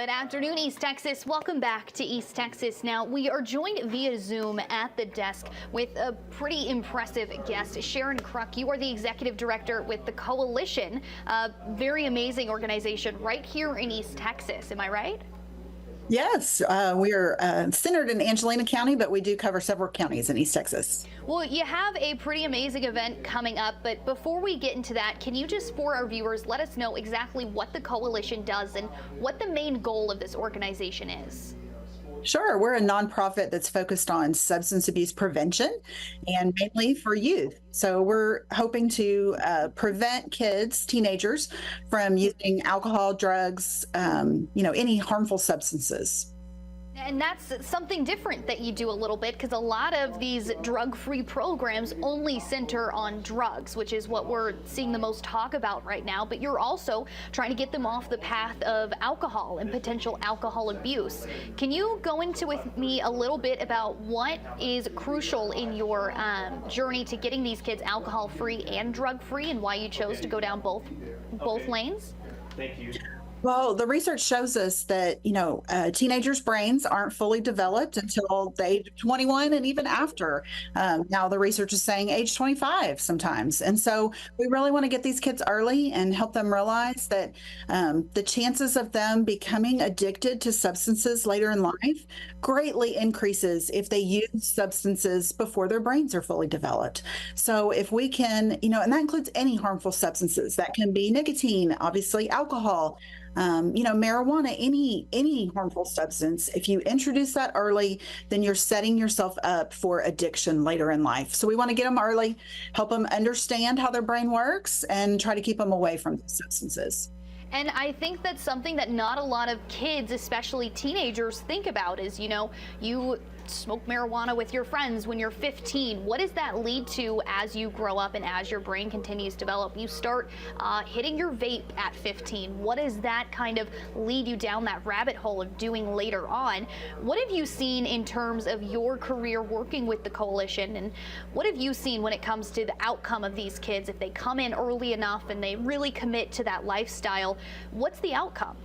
Good afternoon, East Texas. Welcome back to East Texas. Now, we are joined via Zoom at the desk with a pretty impressive guest, Sharon Kruk. You are the executive director with the Coalition, a very amazing organization right here in East Texas. Am I right? Yes, we are centered in Angelina County, but we do cover several counties in East Texas. Well, you have a pretty amazing event coming up, but before we get into that, can you just, for our viewers, let us know exactly what the Coalition does and what the main goal of this organization is? Sure, we're a nonprofit that's focused on substance abuse prevention and mainly for youth. So we're hoping to prevent kids, teenagers, from using alcohol, drugs, any harmful substances. And that's something different that you do a little bit, because a lot of these drug-free programs only center on drugs, which is what we're seeing the most talk about right now. But you're also trying to get them off the path of alcohol and potential alcohol abuse. Can you go into with me a little bit about what is crucial in your journey to getting these kids alcohol-free and drug-free, and why you chose to go down both lanes? Thank you. Well, the research shows us that, teenagers' brains aren't fully developed until the age of 21 and even after. Now, the research is saying age 25 sometimes. And so we really want to get these kids early and help them realize that the chances of them becoming addicted to substances later in life greatly increases if they use substances before their brains are fully developed. So if we can, and that includes any harmful substances, that can be nicotine, obviously alcohol, marijuana, any harmful substance. If you introduce that early, then you're setting yourself up for addiction later in life. So we want to get them early, help them understand how their brain works, and try to keep them away from these substances. And I think that's something that not a lot of kids, especially teenagers, think about is, you smoke marijuana with your friends when you're 15. What does that lead to as you grow up and as your brain continues to develop? You start hitting your vape at 15. What does that kind of lead you down that rabbit hole of doing later on? What have you seen in terms of your career working with the Coalition, and what have you seen when it comes to the outcome of these kids if they come in early enough and they really commit to that lifestyle? What's the outcome?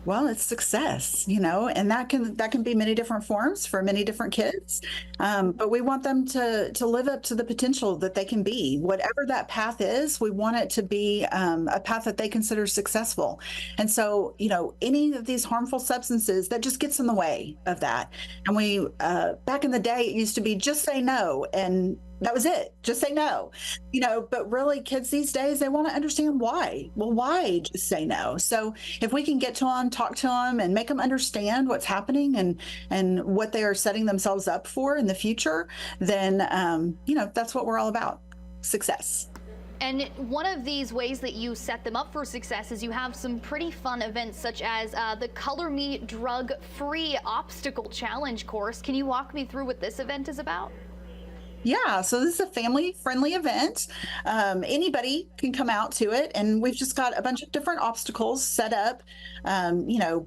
Well, it's success, and that can be many different forms for many different kids. But we want them to live up to the potential that they can be. Whatever that path is, we want it to be a path that they consider successful. And so, any of these harmful substances, that just gets in the way of that. And we, back in the day, it used to be just say no, and that was it. Just say no, but really kids these days, they want to understand why. Well, why just say no? So if we can get to them, talk to them, and make them understand what's happening and what they are setting themselves up for in the future, then, that's what we're all about. Success. And one of these ways that you set them up for success is you have some pretty fun events, such as the Color Me Drug Free Obstacle Challenge course. Can you walk me through what this event is about? Yeah, so this is a family-friendly event. Anybody can come out to it, and we've just got a bunch of different obstacles set up. Toss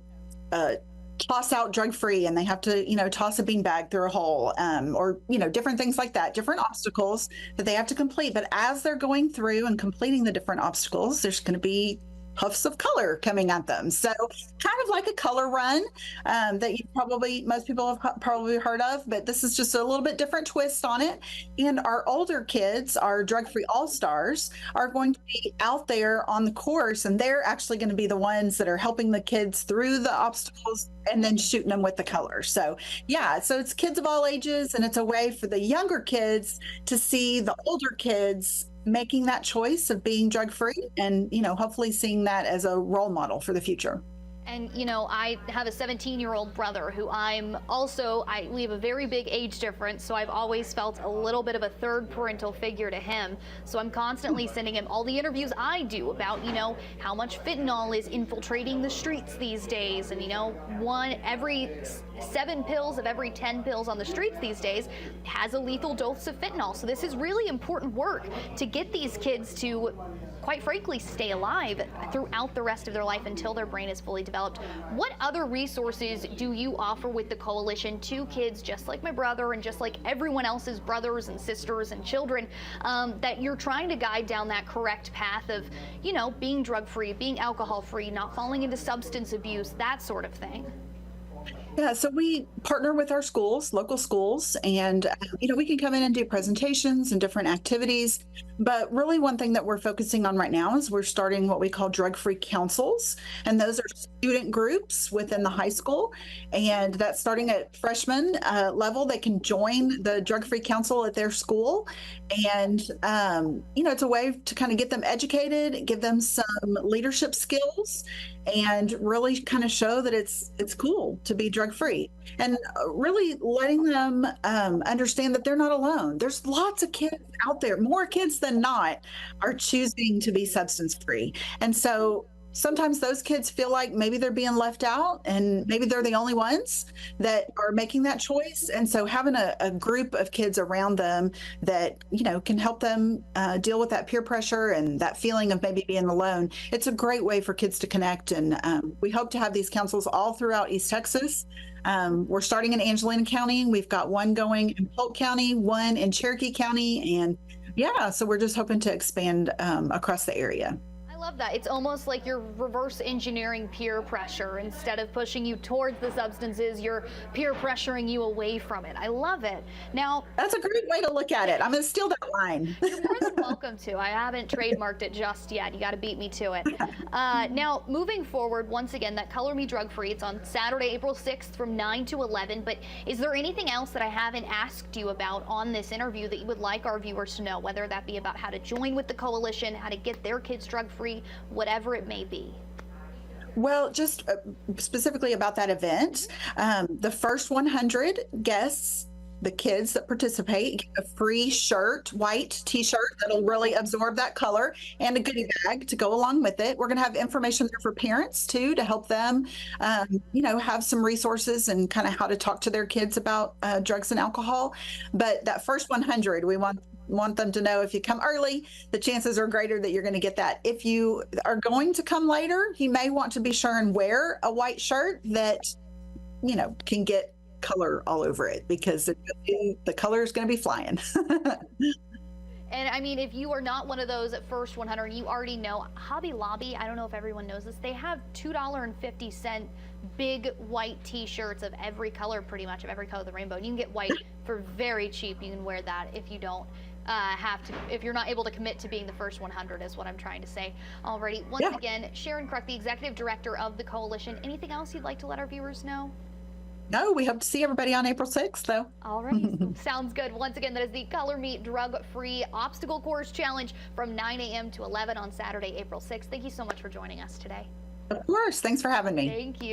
out drug-free, and they have to, toss a beanbag through a hole, or different things like that. Different obstacles that they have to complete. But as they're going through and completing the different obstacles, there's going to be puffs of color coming at them. So kind of like a color run that most people have probably heard of, but this is just a little bit different twist on it. And our older kids, our drug-free all-stars, are going to be out there on the course, and they're actually going to be the ones that are helping the kids through the obstacles and then shooting them with the color. So yeah, so it's kids of all ages, and it's a way for the younger kids to see the older kids making that choice of being drug-free, and hopefully seeing that as a role model for the future. And, I have a 17-year-old brother who we have a very big age difference, so I've always felt a little bit of a third parental figure to him. So I'm constantly sending him all the interviews I do about, how much fentanyl is infiltrating the streets these days. And, every 7 pills of every 10 pills on the streets these days has a lethal dose of fentanyl. So this is really important work to get these kids to quite frankly, stay alive throughout the rest of their life until their brain is fully developed. What other resources do you offer with the coalition to kids just like my brother and just like everyone else's brothers and sisters and children, that you're trying to guide down that correct path of, you know, being drug-free, being alcohol-free, not falling into substance abuse, that sort of thing? Yeah, so we partner with our schools, local schools, and we can come in and do presentations and different activities. But really, one thing that we're focusing on right now is we're starting what we call drug-free councils, and those are student groups within the high school, and that's starting at freshman level. They can join the drug-free council at their school, and it's a way to kind of get them educated, give them some leadership skills, and really kind of show that it's cool to be drug free, and really letting them understand that they're not alone. There's lots of kids out there, more kids than not, are choosing to be substance free. And so sometimes those kids feel like maybe they're being left out and maybe they're the only ones that are making that choice. And so having a group of kids around them that, can help them deal with that peer pressure and that feeling of maybe being alone, it's a great way for kids to connect. And we hope to have these councils all throughout East Texas. We're starting in Angelina County. We've got one going in Polk County, one in Cherokee County. And so we're just hoping to expand across the area. I love that. It's almost like you're reverse engineering peer pressure. Instead of pushing you towards the substances, you're peer pressuring you away from it. I love it. Now, that's a great way to look at it. I'm going to steal that line. You're more than welcome to. I haven't trademarked it just yet. You got to beat me to it. Now, moving forward, once again, that Color Me Drug Free, it's on Saturday, April 6th from 9 to 11. But is there anything else that I haven't asked you about on this interview that you would like our viewers to know, whether that be about how to join with the coalition, how to get their kids drug free, whatever it may be? Well, just specifically about that event, the first 100 guests, the kids that participate, get a free shirt, white t-shirt that'll really absorb that color, and a goodie bag to go along with it. We're going to have information there for parents too, to help them, have some resources and kind of how to talk to their kids about drugs and alcohol. But that first 100, we want them to know if you come early, the chances are greater that you're going to get that. If you are going to come later, you may want to be sure and wear a white shirt that, can get color all over it, because the color is going to be flying. And I mean, if you are not one of those at first 100, you already know Hobby Lobby, I don't know if everyone knows this, they have $2.50 big white t-shirts of every color, pretty much of every color of the rainbow. And you can get white for very cheap. You can wear that if you don't if you're not able to commit to being the first 100, is what I'm trying to say. Alrighty, once again, Sharon Kruk, the executive director of the coalition. Anything else you'd like to let our viewers know? No, we hope to see everybody on April 6th, though. All right. Sounds good. Once again, that is the Color Me Drug Free Obstacle Course Challenge from 9 a.m. to 11 on Saturday, April 6th. Thank you so much for joining us today. Of course. Thanks for having me. Thank you.